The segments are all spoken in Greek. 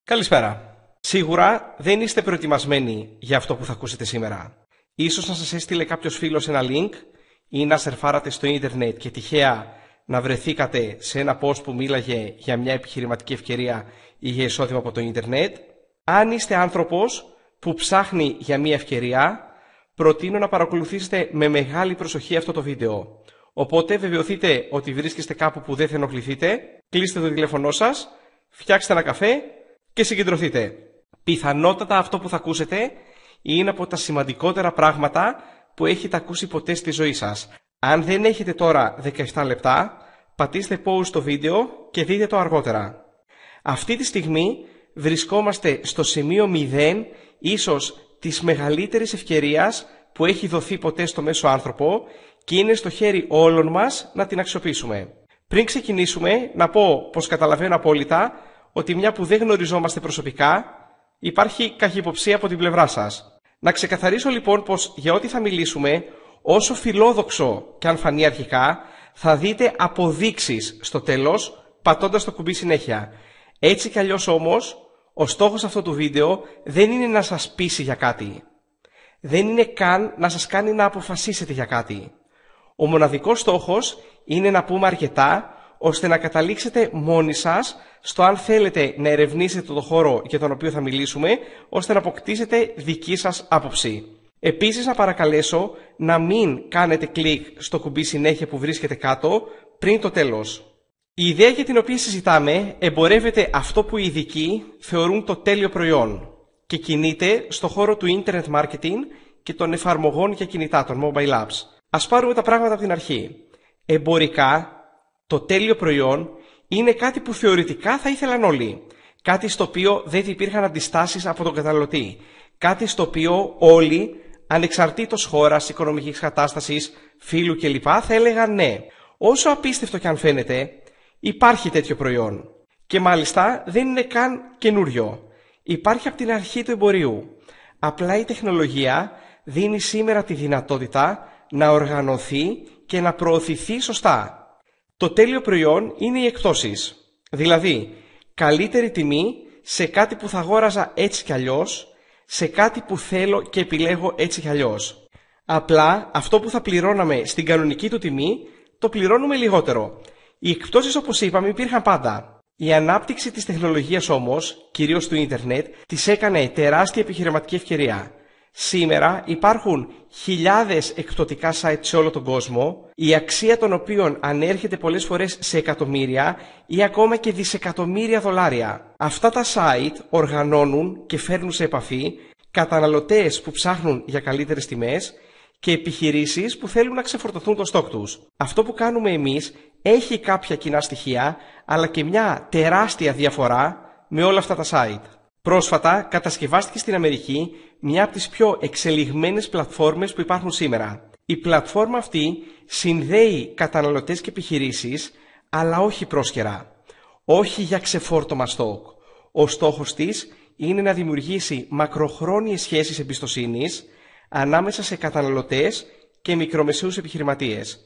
Καλησπέρα. Σίγουρα δεν είστε προετοιμασμένοι για αυτό που θα ακούσετε σήμερα. Ίσως να σας έστειλε κάποιος φίλος ένα link ή να σερφάρατε στο ίντερνετ και τυχαία να βρεθήκατε σε ένα post που μίλαγε για μια επιχειρηματική ευκαιρία ή για εισόδημα από το ίντερνετ. Αν είστε άνθρωπος που ψάχνει για μια ευκαιρία, προτείνω να παρακολουθήσετε με μεγάλη προσοχή αυτό το βίντεο. Οπότε βεβαιωθείτε ότι βρίσκεστε κάπου που δεν θα ενοχληθείτε, κλείστε το τηλέφωνό σας, φτιάξτε ένα καφέ και συγκεντρωθείτε. Πιθανότατα αυτό που θα ακούσετε είναι από τα σημαντικότερα πράγματα που έχετε ακούσει ποτέ στη ζωή σας. Αν δεν έχετε τώρα 17 λεπτά, πατήστε pause στο βίντεο και δείτε το αργότερα. Αυτή τη στιγμή βρισκόμαστε στο σημείο 0, ίσως της μεγαλύτερης ευκαιρίας που έχει δοθεί ποτέ στο μέσο άνθρωπο και είναι στο χέρι όλων μας να την αξιοποιήσουμε. Πριν ξεκινήσουμε, να πω πως καταλαβαίνω απόλυτα ότι μια που δεν γνωριζόμαστε προσωπικά, υπάρχει καχυποψία από την πλευρά σας. Να ξεκαθαρίσω λοιπόν πως για ό,τι θα μιλήσουμε, όσο φιλόδοξο και αν φανεί αρχικά, θα δείτε αποδείξεις στο τέλος, πατώντας το κουμπί συνέχεια. Έτσι κι αλλιώς όμως, ο στόχος αυτού του βίντεο δεν είναι να σας πείσει για κάτι. Δεν είναι καν να σας κάνει να αποφασίσετε για κάτι. Ο μοναδικός στόχος είναι να πούμε αρκετά, ώστε να καταλήξετε μόνοι σας στο αν θέλετε να ερευνήσετε το χώρο για τον οποίο θα μιλήσουμε, ώστε να αποκτήσετε δική σας άποψη. Επίσης να παρακαλέσω να μην κάνετε κλικ στο κουμπί συνέχεια που βρίσκεται κάτω πριν το τέλος. Η ιδέα για την οποία συζητάμε εμπορεύεται αυτό που οι ειδικοί θεωρούν το τέλειο προϊόν και κινείται στο χώρο του Internet Marketing και των εφαρμογών για κινητά, των Mobile Apps. Ας πάρουμε τα πράγματα από την αρχή. Εμπορικά, το τέλειο προϊόν είναι κάτι που θεωρητικά θα ήθελαν όλοι. Κάτι στο οποίο δεν υπήρχαν αντιστάσεις από τον καταναλωτή. Κάτι στο οποίο όλοι, ανεξαρτήτως χώρας, οικονομικής κατάστασης, φύλου κλπ. Θα έλεγαν ναι. Όσο απίστευτο και αν φαίνεται, υπάρχει τέτοιο προϊόν. Και μάλιστα δεν είναι καν καινούριο. Υπάρχει από την αρχή του εμπορίου. Απλά η τεχνολογία δίνει σήμερα τη δυνατότητα να οργανωθεί και να προωθηθεί σωστά. Το τέλειο προϊόν είναι οι εκπτώσεις. Δηλαδή, καλύτερη τιμή σε κάτι που θα αγόραζα έτσι κι αλλιώς, σε κάτι που θέλω και επιλέγω έτσι κι αλλιώς. Απλά αυτό που θα πληρώναμε στην κανονική του τιμή, το πληρώνουμε λιγότερο. Οι εκπτώσεις, όπως είπαμε, υπήρχαν πάντα. Η ανάπτυξη της τεχνολογίας όμως, κυρίως του ίντερνετ, της έκανε τεράστια επιχειρηματική ευκαιρία. Σήμερα υπάρχουν χιλιάδες εκπτωτικά site σε όλο τον κόσμο, η αξία των οποίων ανέρχεται πολλές φορές σε εκατομμύρια ή ακόμα και δισεκατομμύρια δολάρια. Αυτά τα site οργανώνουν και φέρνουν σε επαφή καταναλωτές που ψάχνουν για καλύτερες τιμές και επιχειρήσεις που θέλουν να ξεφορτωθούν το στόκ τους. Αυτό που κάνουμε εμείς έχει κάποια κοινά στοιχεία, αλλά και μια τεράστια διαφορά με όλα αυτά τα site. Πρόσφατα κατασκευάστηκε στην Αμερική μια από τις πιο εξελιγμένες πλατφόρμες που υπάρχουν σήμερα. Η πλατφόρμα αυτή συνδέει καταναλωτές και επιχειρήσεις, αλλά όχι πρόσκαιρα. Όχι για ξεφόρτωμα στόκ. Ο στόχος της είναι να δημιουργήσει μακροχρόνιες σχέσεις εμπιστοσύνης ανάμεσα σε καταναλωτές και μικρομεσαίους επιχειρηματίες.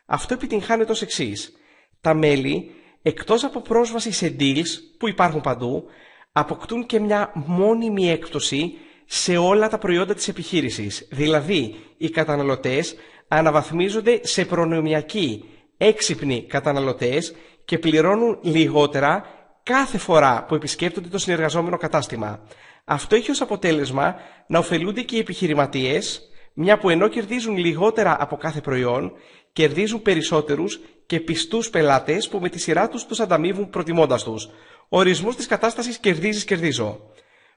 Αυτό επιτυγχάνεται ως εξής. Τα μέλη, εκτός από πρόσβαση σε deals που υπάρχουν παντού, αποκτούν και μια μόνιμη έκπτωση σε όλα τα προϊόντα της επιχείρησης. Δηλαδή, οι καταναλωτές αναβαθμίζονται σε προνομιακοί έξυπνοι καταναλωτές και πληρώνουν λιγότερα κάθε φορά που επισκέπτονται το συνεργαζόμενο κατάστημα. Αυτό έχει ως αποτέλεσμα να ωφελούνται και οι επιχειρηματίες, μια που ενώ κερδίζουν λιγότερα από κάθε προϊόν, κερδίζουν περισσότερους και πιστούς πελάτες που με τη σειρά τους ανταμείβουν προτιμώντας τους. Ο ορισμός της κατάστασης κερδίζεις-κερδίζω.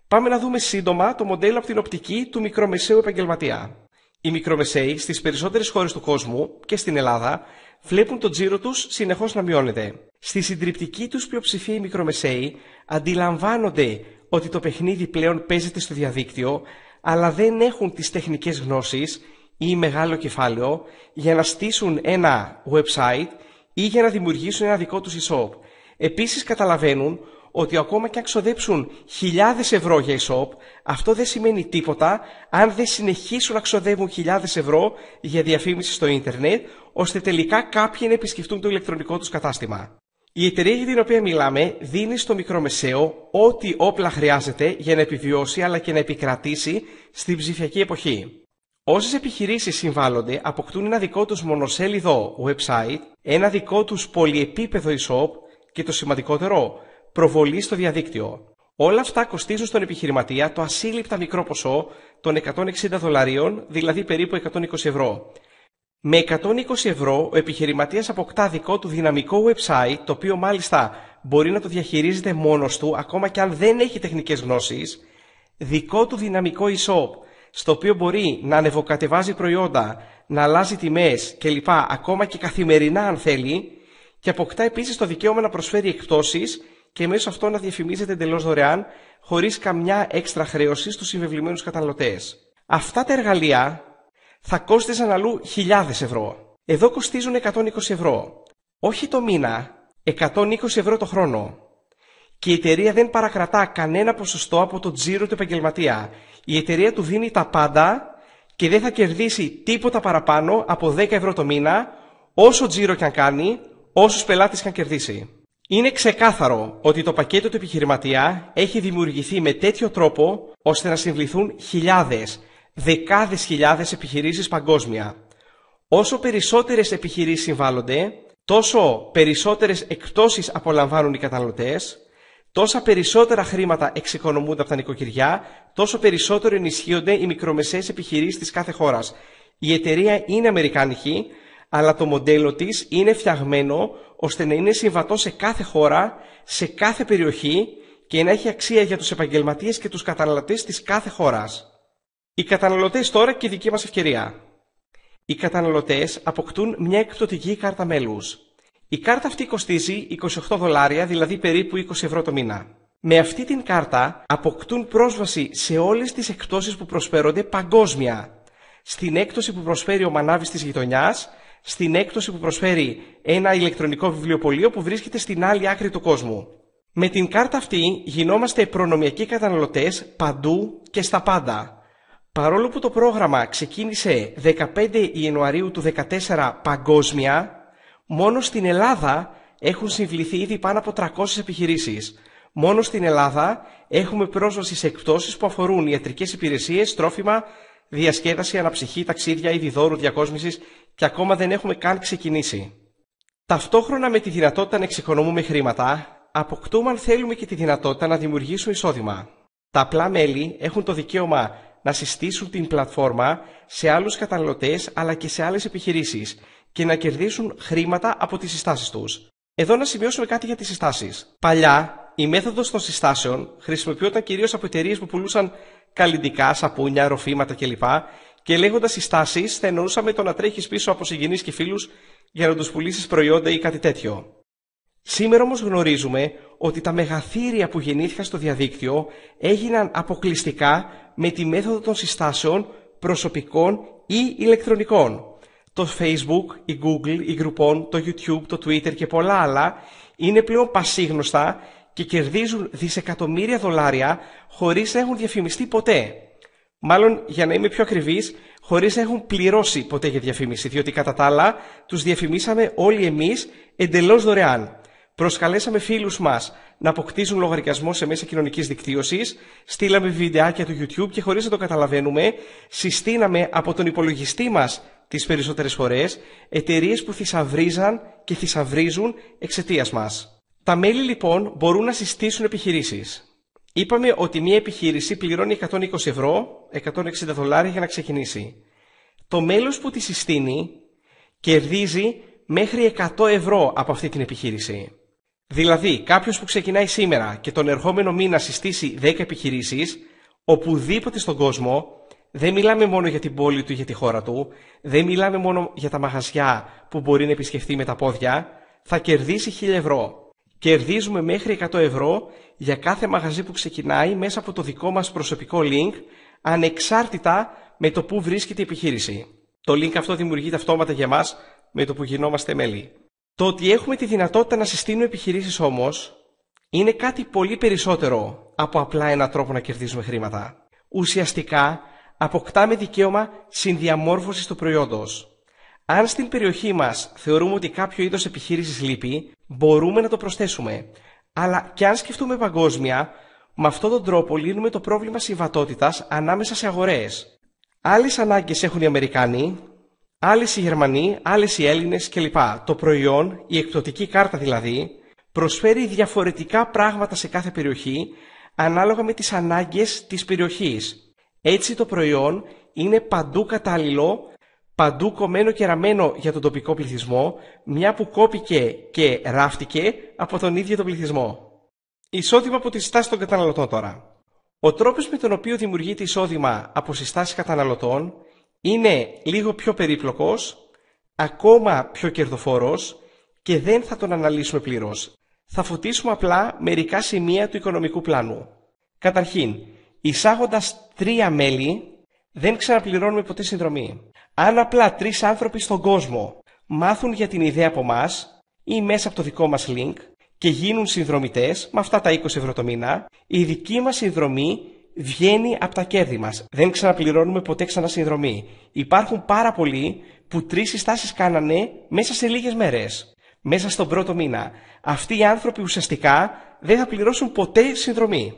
Πάμε να δούμε σύντομα το μοντέλο από την οπτική του μικρομεσαίου επαγγελματία. Οι μικρομεσαίοι στις περισσότερες χώρες του κόσμου και στην Ελλάδα βλέπουν τον τζίρο τους συνεχώς να μειώνεται. Στη συντριπτική τους πλειοψηφία οι μικρομεσαίοι αντιλαμβάνονται ότι το παιχνίδι πλέον παίζεται στο διαδίκτυο, αλλά δεν έχουν τις τεχνικές γνώσεις ή μεγάλο κεφάλαιο για να στήσουν ένα website ή για να δημιουργήσουν ένα δικό τους e-shop. Επίσης καταλαβαίνουν ότι ακόμα και αν ξοδέψουν χιλιάδες ευρώ για e-shop, αυτό δεν σημαίνει τίποτα αν δεν συνεχίσουν να ξοδεύουν χιλιάδες ευρώ για διαφήμιση στο ίντερνετ, ώστε τελικά κάποιοι να επισκεφτούν το ηλεκτρονικό τους κατάστημα. Η εταιρεία για την οποία μιλάμε δίνει στο μικρομεσαίο ό,τι όπλα χρειάζεται για να επιβιώσει αλλά και να επικρατήσει στην ψηφιακή εποχή. Όσες επιχειρήσεις συμβάλλονται αποκτούν ένα δικό τους μονοσέλιδο website, ένα δικό τους πολυεπίπεδο e-shop και το σημαντικότερο, προβολή στο διαδίκτυο. Όλα αυτά κοστίζουν στον επιχειρηματία το ασύλληπτα μικρό ποσό των $160, δηλαδή περίπου 120 ευρώ. Με 120 ευρώ ο επιχειρηματίας αποκτά δικό του δυναμικό website, το οποίο μάλιστα μπορεί να το διαχειρίζεται μόνος του, ακόμα και αν δεν έχει τεχνικές γνώσεις, δικό του δυναμικό e-shop, στο οποίο μπορεί να ανεβοκατεβάζει προϊόντα, να αλλάζει τιμές κλπ. Ακόμα και καθημερινά αν θέλει, και αποκτά επίσης το δικαίωμα να προσφέρει εκπτώσεις και μέσω αυτό να διαφημίζεται εντελώς δωρεάν, χωρίς καμιά έξτρα χρέωση στους συμβεβλημένους καταναλωτές. Αυτά τα εργαλεία θα κόστιζαν αλλού χιλιάδες ευρώ. Εδώ κοστίζουν 120 ευρώ. Όχι το μήνα, 120 ευρώ το χρόνο. Και η εταιρεία δεν παρακρατά κανένα ποσοστό από το τζίρο του επαγγελματία. Η εταιρεία του δίνει τα πάντα και δεν θα κερδίσει τίποτα παραπάνω από 10 ευρώ το μήνα, όσο τζίρο και αν κάνει, όσους πελάτες και αν κερδίσει. Είναι ξεκάθαρο ότι το πακέτο του επιχειρηματία έχει δημιουργηθεί με τέτοιο τρόπο ώστε να συμβληθούν χιλιάδες, δεκάδες χιλιάδες επιχειρήσεις παγκόσμια. Όσο περισσότερες επιχειρήσεις συμβάλλονται, τόσο περισσότερες εκπτώσεις απολαμβάνουν οι καταναλωτές, τόσα περισσότερα χρήματα εξοικονομούνται από τα νοικοκυριά, τόσο περισσότερο ενισχύονται οι μικρομεσαίες επιχειρήσεις της κάθε χώρας. Η εταιρεία είναι αμερικάνικη, αλλά το μοντέλο της είναι φτιαγμένο ώστε να είναι συμβατό σε κάθε χώρα, σε κάθε περιοχή και να έχει αξία για τους επαγγελματίες και τους καταναλωτές της κάθε χώρας. Οι καταναλωτές τώρα και η δική μας ευκαιρία. Οι καταναλωτές αποκτούν μια εκπτωτική κάρτα μέλους. Η κάρτα αυτή κοστίζει $28, δηλαδή περίπου 20 ευρώ το μήνα. Με αυτή την κάρτα αποκτούν πρόσβαση σε όλες τις εκπτώσεις που προσφέρονται παγκόσμια. Στην έκπτωση που προσφέρει ο μανάβης της γειτονιάς, στην έκπτωση που προσφέρει ένα ηλεκτρονικό βιβλιοπωλείο που βρίσκεται στην άλλη άκρη του κόσμου. Με την κάρτα αυτή γινόμαστε προνομιακοί καταναλωτές παντού και στα πάντα. Παρόλο που το πρόγραμμα ξεκίνησε 15 Ιανουαρίου του 2014 παγκόσμια, μόνο στην Ελλάδα έχουν συμβληθεί ήδη πάνω από 300 επιχειρήσεις. Μόνο στην Ελλάδα έχουμε πρόσβαση σε εκπτώσεις που αφορούν ιατρικές υπηρεσίες, τρόφιμα, διασκέδαση, αναψυχή, ταξίδια, είδη δώρου, διακόσμησης και ακόμα δεν έχουμε καν ξεκινήσει. Ταυτόχρονα με τη δυνατότητα να εξοικονομούμε χρήματα, αποκτούμε αν θέλουμε και τη δυνατότητα να δημιουργήσουμε εισόδημα. Τα απλά μέλη έχουν το δικαίωμα να συστήσουν την πλατφόρμα σε άλλους καταναλωτές αλλά και σε άλλες επιχειρήσεις και να κερδίσουν χρήματα από τις συστάσεις τους. Εδώ να σημειώσουμε κάτι για τις συστάσεις. Παλιά, η μέθοδος των συστάσεων χρησιμοποιόταν κυρίως από εταιρείες που πουλούσαν καλλυντικά, σαπούνια, ροφήματα κλπ. Και λέγοντας συστάσεις, θα εννοούσαμε το να τρέχεις πίσω από συγγενείς και φίλους για να τους πουλήσεις προϊόντα ή κάτι τέτοιο. Σήμερα όμως γνωρίζουμε ότι τα μεγαθύρια που γεννήθηκαν στο διαδίκτυο έγιναν αποκλειστικά με τη μέθοδο των συστάσεων προσωπικών ή ηλεκτρονικών. Το Facebook, η Google, η Groupon, το YouTube, το Twitter και πολλά άλλα είναι πλέον πασίγνωστα και κερδίζουν δισεκατομμύρια δολάρια χωρίς να έχουν διαφημιστεί ποτέ. Μάλλον, για να είμαι πιο ακριβής, χωρίς να έχουν πληρώσει ποτέ για διαφήμιση, διότι κατά τα άλλα τους διαφημίσαμε όλοι εμείς εντελώς δωρεάν. Προσκαλέσαμε φίλους μας να αποκτήσουν λογαριασμό σε μέσα κοινωνικής δικτύωσης, στείλαμε βιντεάκια του YouTube και χωρίς να το καταλαβαίνουμε, συστήναμε από τον υπολογιστή μας τις περισσότερες φορές εταιρείες που θησαυρίζαν και θησαυρίζουν εξαιτίας μας. Τα μέλη λοιπόν μπορούν να συστήσουν επιχειρήσεις. Είπαμε ότι μια επιχείρηση πληρώνει 120 ευρώ, $160 για να ξεκινήσει. Το μέλος που τη συστήνει κερδίζει μέχρι 100 ευρώ από αυτή την επιχείρηση. Δηλαδή, κάποιος που ξεκινάει σήμερα και τον ερχόμενο μήνα συστήσει 10 επιχειρήσεις, οπουδήποτε στον κόσμο, δεν μιλάμε μόνο για την πόλη του ή για τη χώρα του, δεν μιλάμε μόνο για τα μαγαζιά που μπορεί να επισκεφτεί με τα πόδια, θα κερδίσει 1000 ευρώ. Κερδίζουμε μέχρι 100 ευρώ για κάθε μαγαζί που ξεκινάει μέσα από το δικό μας προσωπικό link, ανεξάρτητα με το που βρίσκεται η επιχείρηση. Το link αυτό δημιουργείται αυτόματα για μας με το που γινόμαστε μέλη. Το ότι έχουμε τη δυνατότητα να συστήνουμε επιχειρήσεις όμως είναι κάτι πολύ περισσότερο από απλά έναν τρόπο να κερδίζουμε χρήματα. Ουσιαστικά αποκτάμε δικαίωμα συνδιαμόρφωσης του προϊόντος. Αν στην περιοχή μας θεωρούμε ότι κάποιο είδος επιχείρησης λείπει, μπορούμε να το προσθέσουμε. Αλλά και αν σκεφτούμε παγκόσμια, με αυτόν τον τρόπο λύνουμε το πρόβλημα συμβατότητας ανάμεσα σε αγορές. Άλλες ανάγκες έχουν οι Αμερικάνοι, άλλες οι Γερμανοί, άλλες οι Έλληνες κλπ. Το προϊόν, η εκπτωτική κάρτα δηλαδή, προσφέρει διαφορετικά πράγματα σε κάθε περιοχή, ανάλογα με τις ανάγκες της περιοχής. Έτσι το προϊόν είναι παντού κατάλληλο, παντού κομμένο και ραμμένο για τον τοπικό πληθυσμό, μια που κόπηκε και ράφτηκε από τον ίδιο τον πληθυσμό. Εισόδημα από τις συστάσεις των καταναλωτών τώρα. Ο τρόπος με τον οποίο δημιουργείται εισόδημα από συστάσεις καταναλωτών είναι λίγο πιο περίπλοκος, ακόμα πιο κερδοφόρος και δεν θα τον αναλύσουμε πλήρως. Θα φωτίσουμε απλά μερικά σημεία του οικονομικού πλάνου. Καταρχήν, εισάγοντας 3 μέλη, δεν ξαναπληρώνουμε ποτέ συνδρομή. Αν απλά 3 άνθρωποι στον κόσμο μάθουν για την ιδέα από μας ή μέσα από το δικό μας link και γίνουν συνδρομητές με αυτά τα 20 ευρώ το μήνα, η δική μας συνδρομή βγαίνει από τα κέρδη μας. Δεν ξαναπληρώνουμε ποτέ ξανά συνδρομή. Υπάρχουν πάρα πολλοί που 3 συστάσεις κάνανε μέσα σε λίγες μέρες, μέσα στον πρώτο μήνα. Αυτοί οι άνθρωποι ουσιαστικά δεν θα πληρώσουν ποτέ συνδρομή.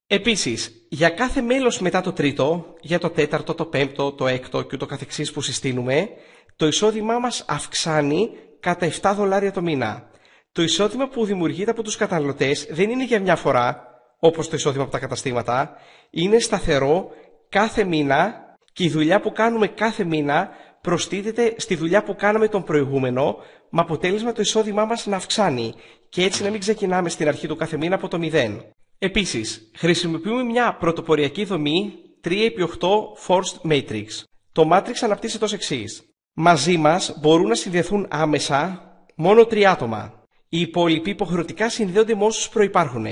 Επίσης, για κάθε μέλος μετά το τρίτο, για το τέταρτο, το πέμπτο, το έκτο και ούτω καθεξής που συστήνουμε, το εισόδημά μας αυξάνει κατά $7 το μήνα. Το εισόδημα που δημιουργείται από τους καταναλωτές δεν είναι για μια φορά, όπως το εισόδημα από τα καταστήματα, είναι σταθερό κάθε μήνα και η δουλειά που κάνουμε κάθε μήνα προστίθεται στη δουλειά που κάναμε τον προηγούμενο, με αποτέλεσμα το εισόδημά μας να αυξάνει και έτσι να μην ξεκινάμε στην αρχή του κάθε μήνα από το 0. Επίσης, χρησιμοποιούμε μια πρωτοποριακή δομή 3x8 Forced Matrix. Το Matrix αναπτύσσεται ως εξής. Μαζί μας μπορούν να συνδεθούν άμεσα μόνο 3 άτομα. Οι υπόλοιποι υποχρεωτικά συνδέονται με όσους προϋπάρχουν.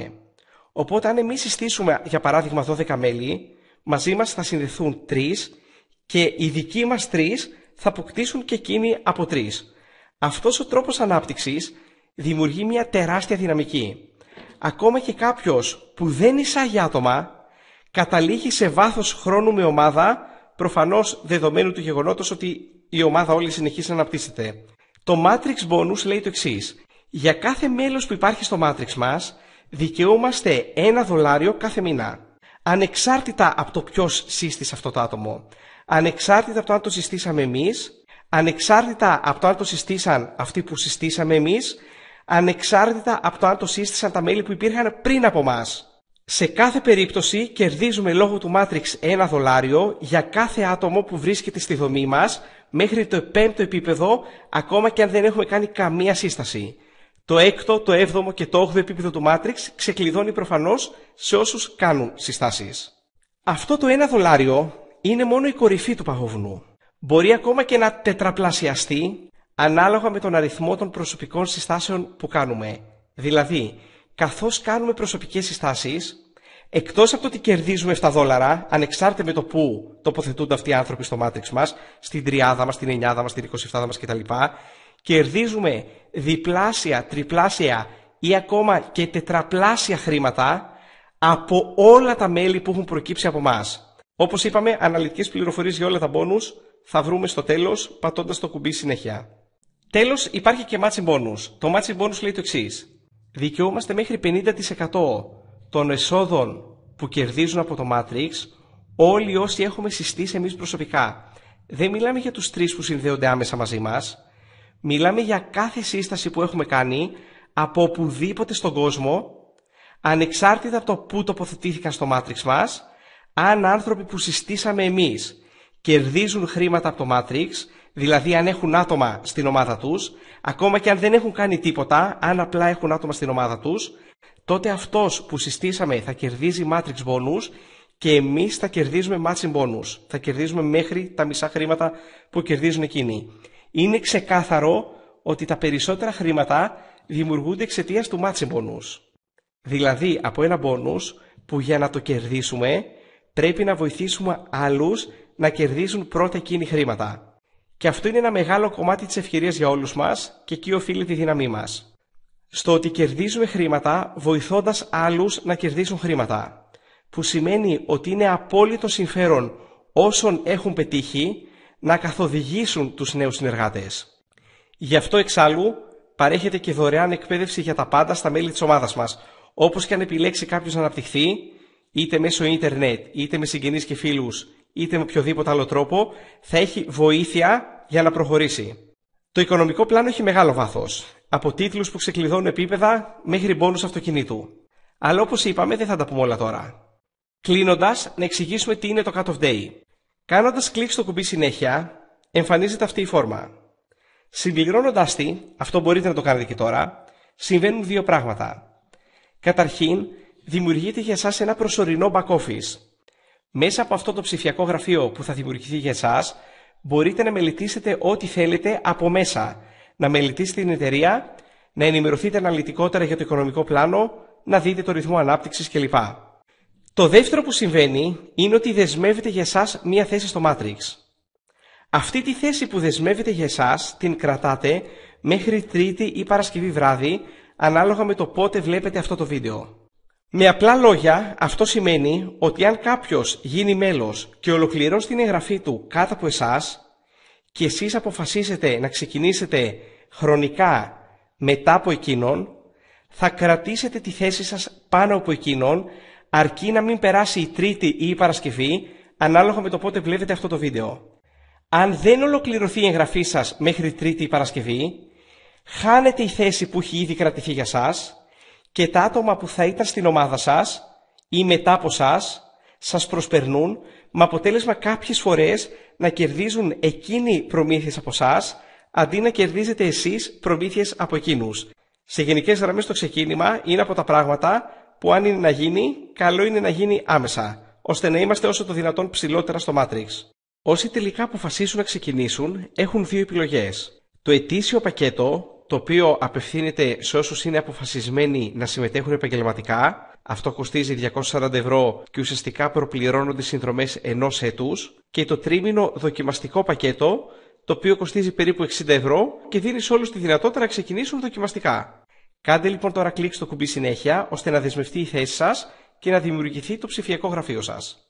Οπότε αν εμείς συστήσουμε για παράδειγμα 12 μέλη, μαζί μας θα συνδεθούν 3 και οι δικοί μας 3 θα αποκτήσουν και εκείνοι από 3. Αυτός ο τρόπος ανάπτυξης δημιουργεί μια τεράστια δυναμική. Ακόμα και κάποιος που δεν εισάγει άτομα καταλήγει σε βάθος χρόνου με ομάδα, προφανώς δεδομένου του γεγονότος ότι η ομάδα όλη συνεχίζει να αναπτύσσεται. Το Matrix Bonus λέει το εξής. Για κάθε μέλος που υπάρχει στο Matrix μας, δικαιούμαστε $1 κάθε μήνα. Ανεξάρτητα από το ποιος σύστησε αυτό το άτομο. Ανεξάρτητα από το αν το συστήσαμε εμείς, ανεξάρτητα από το αν το συστήσαν αυτοί που συστήσαμε εμείς, ανεξάρτητα από το αν το σύστησαν τα μέλη που υπήρχαν πριν από μας. Σε κάθε περίπτωση κερδίζουμε λόγω του Matrix $1 για κάθε άτομο που βρίσκεται στη δομή μας μέχρι το 5ο επίπεδο, ακόμα και αν δεν έχουμε κάνει καμία σύσταση. Το 6ο, το 7ο και το 8ο επίπεδο του Matrix ξεκλειδώνει προφανώς σε όσους κάνουν συστάσεις. Αυτό το $1 είναι μόνο η κορυφή του παγόβουνου. Μπορεί ακόμα και να τετραπλασιαστεί ανάλογα με τον αριθμό των προσωπικών συστάσεων που κάνουμε. Δηλαδή, καθώς κάνουμε προσωπικές συστάσεις, εκτός από το ότι κερδίζουμε $7, ανεξάρτητα με το που τοποθετούνται αυτοί οι άνθρωποι στο Matrix μας, στην τριάδα μας, στην εννιάδα μας, στην 27 μας κτλ., κερδίζουμε διπλάσια, τριπλάσια ή ακόμα και τετραπλάσια χρήματα από όλα τα μέλη που έχουν προκύψει από μας. Όπως είπαμε, αναλυτικές πληροφορίες για όλα τα bonus θα βρούμε στο τέλος πατώντας το κουμπί συνέχεια. Τέλος, υπάρχει και matching bonus. Το matching bonus λέει το εξής. Δικαιούμαστε μέχρι 50% των εσόδων που κερδίζουν από το Matrix όλοι όσοι έχουμε συστήσει εμείς προσωπικά. Δεν μιλάμε για τους 3 που συνδέονται άμεσα μαζί μας. Μιλάμε για κάθε σύσταση που έχουμε κάνει από οπουδήποτε στον κόσμο, ανεξάρτητα από το που τοποθετήθηκαν στο Matrix μας. Αν άνθρωποι που συστήσαμε εμείς κερδίζουν χρήματα από το Matrix, δηλαδή αν έχουν άτομα στην ομάδα τους, ακόμα και αν δεν έχουν κάνει τίποτα, αν απλά έχουν άτομα στην ομάδα τους, τότε αυτός που συστήσαμε θα κερδίζει Matrix Bonus και εμείς θα κερδίζουμε Matching Bonus. Θα κερδίζουμε μέχρι τα μισά χρήματα που κερδίζουν εκείνοι. Είναι ξεκάθαρο ότι τα περισσότερα χρήματα δημιουργούνται εξαιτίας του Matching Bonus. Δηλαδή από ένα bonus που για να το κερδίσουμε πρέπει να βοηθήσουμε άλλους να κερδίζουν πρώτα εκείνοι χρήματα. Και αυτό είναι ένα μεγάλο κομμάτι της ευκαιρίας για όλους μας και εκεί οφείλει τη δύναμή μας. Στο ότι κερδίζουμε χρήματα βοηθώντας άλλους να κερδίσουν χρήματα. Που σημαίνει ότι είναι απόλυτο συμφέρον όσων έχουν πετύχει να καθοδηγήσουν τους νέους συνεργάτες. Γι' αυτό εξάλλου παρέχεται και δωρεάν εκπαίδευση για τα πάντα στα μέλη της ομάδας μας. Όπως και αν επιλέξει κάποιος να αναπτυχθεί, είτε μέσω ίντερνετ, είτε με συγγενείς και φίλους, είτε με οποιοδήποτε άλλο τρόπο, θα έχει βοήθεια για να προχωρήσει. Το οικονομικό πλάνο έχει μεγάλο βάθος, από τίτλους που ξεκλειδώνουν επίπεδα μέχρι μπόνους αυτοκινήτου. Αλλά όπως είπαμε, δεν θα τα πούμε όλα τώρα. Κλείνοντας, να εξηγήσουμε τι είναι το Cut-Off Day. Κάνοντας κλικ στο κουμπί συνέχεια, εμφανίζεται αυτή η φόρμα. Συμπληρώνοντας τη, αυτό μπορείτε να το κάνετε και τώρα, συμβαίνουν δύο πράγματα. Καταρχήν, δημιουργείται για εσάς ένα προσωρινό back office. Μέσα από αυτό το ψηφιακό γραφείο που θα δημιουργηθεί για εσάς, μπορείτε να μελετήσετε ό,τι θέλετε από μέσα. Να μελετήσετε την εταιρεία, να ενημερωθείτε αναλυτικότερα για το οικονομικό πλάνο, να δείτε το ρυθμό ανάπτυξης κλπ. Το δεύτερο που συμβαίνει είναι ότι δεσμεύεται για εσάς μία θέση στο Matrix. Αυτή τη θέση που δεσμεύεται για εσάς την κρατάτε μέχρι Τρίτη ή Παρασκευή βράδυ, ανάλογα με το πότε βλέπετε αυτό το βίντεο. Με απλά λόγια, αυτό σημαίνει ότι αν κάποιος γίνει μέλος και ολοκληρώσει την εγγραφή του κάτω από εσάς και εσείς αποφασίσετε να ξεκινήσετε χρονικά μετά από εκείνον, θα κρατήσετε τη θέση σας πάνω από εκείνον, αρκεί να μην περάσει η Τρίτη ή η Παρασκευή, ανάλογα με το πότε βλέπετε αυτό το βίντεο. Αν δεν ολοκληρωθεί η εγγραφή σας μέχρι Τρίτη ή Παρασκευή, χάνετε η θέση που έχει ήδη κρατηθεί για σας και τα άτομα που θα ήταν στην ομάδα σας ή μετά από σας προσπερνούν, με αποτέλεσμα κάποιες φορές να κερδίζουν εκείνοι προμήθειες από σας, αντί να κερδίζετε εσείς προμήθειες από εκείνους. Σε γενικές γραμμές το ξεκίνημα είναι από τα πράγματα που αν είναι να γίνει, καλό είναι να γίνει άμεσα, ώστε να είμαστε όσο το δυνατόν ψηλότερα στο Matrix. Όσοι τελικά αποφασίσουν να ξεκινήσουν, έχουν δύο επιλογές. Το ετήσιο πακέτο, το οποίο απευθύνεται σε όσους είναι αποφασισμένοι να συμμετέχουν επαγγελματικά, αυτό κοστίζει 240 ευρώ και ουσιαστικά προπληρώνονται συνδρομές ενός έτους, και το τρίμηνο δοκιμαστικό πακέτο, το οποίο κοστίζει περίπου 60 ευρώ και δίνει σε όλους τη δυνατότητα να ξεκινήσουν δοκιμαστικά. Κάντε λοιπόν τώρα κλικ στο κουμπί συνέχεια, ώστε να δεσμευτεί η θέση σας και να δημιουργηθεί το ψηφιακό γραφείο σας.